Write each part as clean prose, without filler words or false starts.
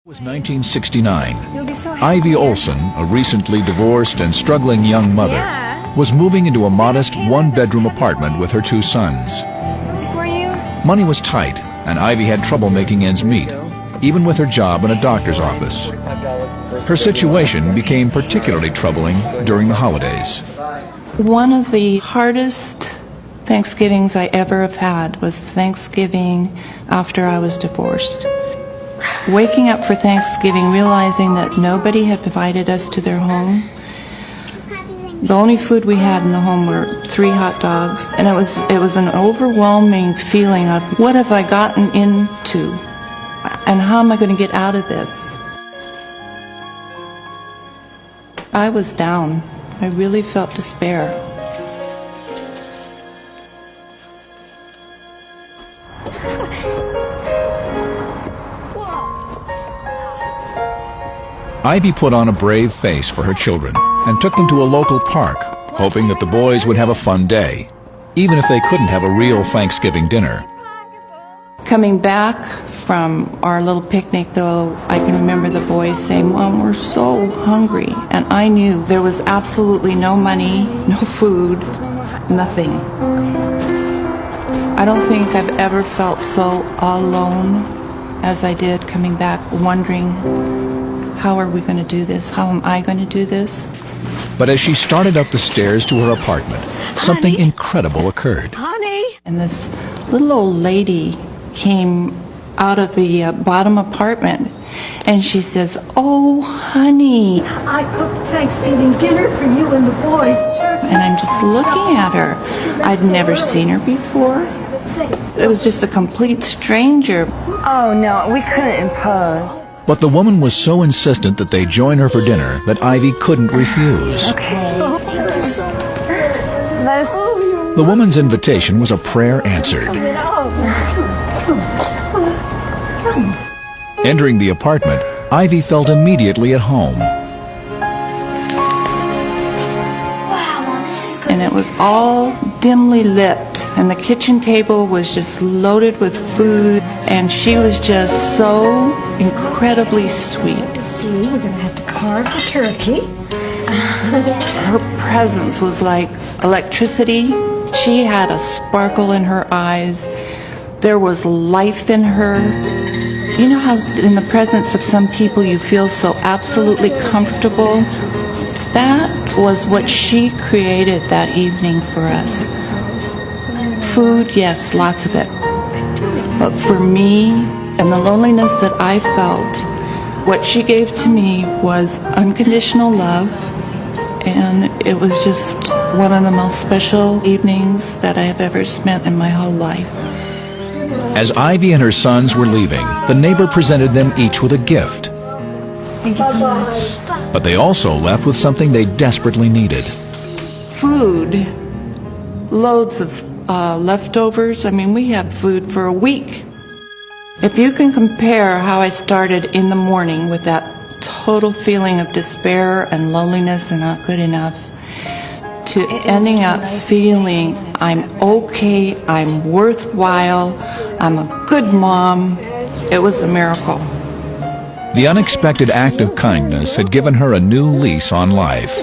It was 1969. Ivy Olson, a recently divorced and struggling young mother, was moving into a modest one-bedroom apartment with her two sons. Money was tight, and Ivy had trouble making ends meet, even with her job in a doctor's office. Her situation became particularly troubling during the holidays. One of the hardest Thanksgivings I ever have had was Thanksgiving after I was divorced. Waking up for Thanksgiving, realizing that nobody had invited us to their home. The only food we had in the home were 3 hot dogs, and it was an overwhelming feeling of what have I gotten into, and how am I going to get out of this? I was down. I really felt despair. Ivy put on a brave face for her children and took them to a local park, hoping that the boys would have a fun day, even if they couldn't have a real Thanksgiving dinner. Coming back from our little picnic, though, I can remember the boys saying, "Mom, we're so hungry." And I knew there was absolutely no money, no food, nothing. I don't think I've ever felt so alone as I did coming back, wondering, how are we going to do this? How am I going to do this? But as she started up the stairs to her apartment, something incredible occurred. Honey! And this little old lady came out of the bottom apartment, and she says, "Oh, honey." I cooked Thanksgiving dinner for you and the boys. And I'm just looking at her. I'd never seen her before. It was just a complete stranger. Oh, no, we couldn't impose. But the woman was so insistent that they join her for dinner that Ivy couldn't refuse. Okay. The woman's invitation was a prayer answered. Entering the apartment, Ivy felt immediately at home. And it was all dimly lit, and the kitchen table was just loaded with food, and she was just so incredibly sweet. See, we're gonna have to carve the turkey. Her presence was like electricity. She had a sparkle in her eyes. There was life in her. You know how in the presence of some people you feel so absolutely comfortable? That was what she created that evening for us. Food, yes, lots of it. But for me, and the loneliness that I felt, what she gave to me was unconditional love, and it was just one of the most special evenings that I have ever spent in my whole life. As Ivy and her sons were leaving, the neighbor presented them each with a gift. Thank you so much. But they also left with something they desperately needed. Food, loads of leftovers. I mean, we had food for a week. If you can compare how I started in the morning with that total feeling of despair and loneliness and not good enough, to ending up feeling I'm okay, I'm worthwhile, I'm a good mom, it was a miracle. The unexpected act of kindness had given her a new lease on life.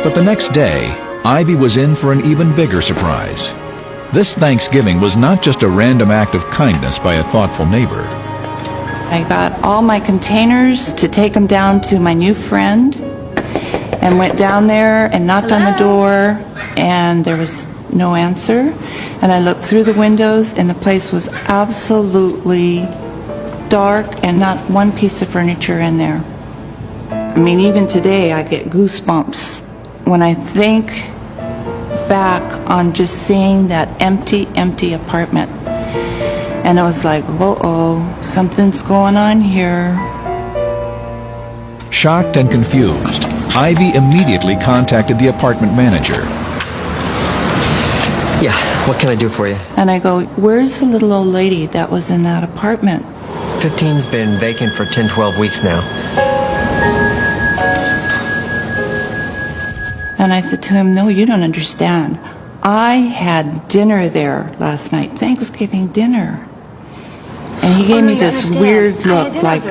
But the next day, Ivy was in for an even bigger surprise. This Thanksgiving was not just a random act of kindness by a thoughtful neighbor. I got all my containers to take them down to my new friend, and went down there and knocked on the door, and there was no answer. And I looked through the windows, and the place was absolutely dark and not one piece of furniture in there. I mean, even today I get goosebumps when I think back on just seeing that empty apartment. And it was like, whoa, something's going on here. Shocked and confused, Ivy immediately contacted the apartment manager. Yeah, what can I do for you? And I go, where's the little old lady that was in that apartment? 15's been vacant for 10, 12 weeks now. And I said to him, no, you don't understand. I had dinner there last night, Thanksgiving dinner. And he gave me this weird look, like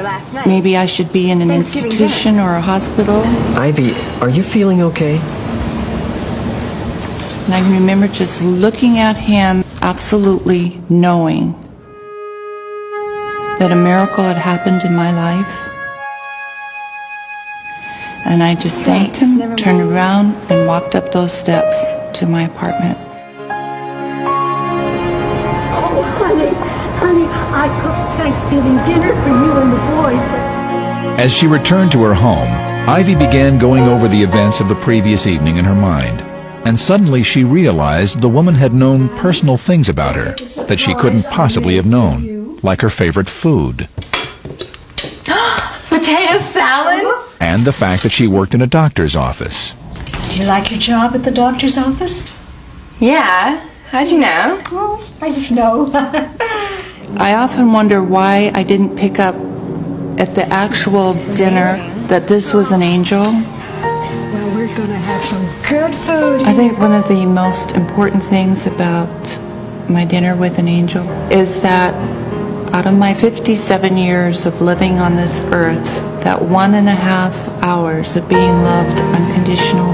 maybe I should be in an institution or a hospital. Ivy, are you feeling okay? And I can remember just looking at him, absolutely knowing that a miracle had happened in my life. And I just thanked him, turned around, and walked up those steps to my apartment. Oh, honey, I cooked Thanksgiving dinner for you and the boys, but... As she returned to her home, Ivy began going over the events of the previous evening in her mind. And suddenly she realized the woman had known personal things about her that she couldn't possibly have known, like her favorite food. Potato salad? And the fact that she worked in a doctor's office. Do you like your job at the doctor's office? Yeah. How'd you know? Oh, I just know. I often wonder why I didn't pick up at the actual dinner that this was an angel. Well, we're gonna have some good food. I think one of the most important things about my dinner with an angel is that out of my 57 years of living on this earth, that 1.5 hours of being loved unconditional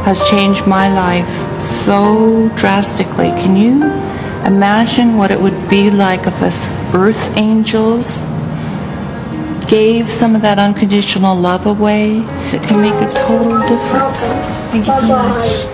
has changed my life so drastically. Can you imagine what it would be like if us earth angels gave some of that unconditional love away? It can make a total difference. Thank you so much.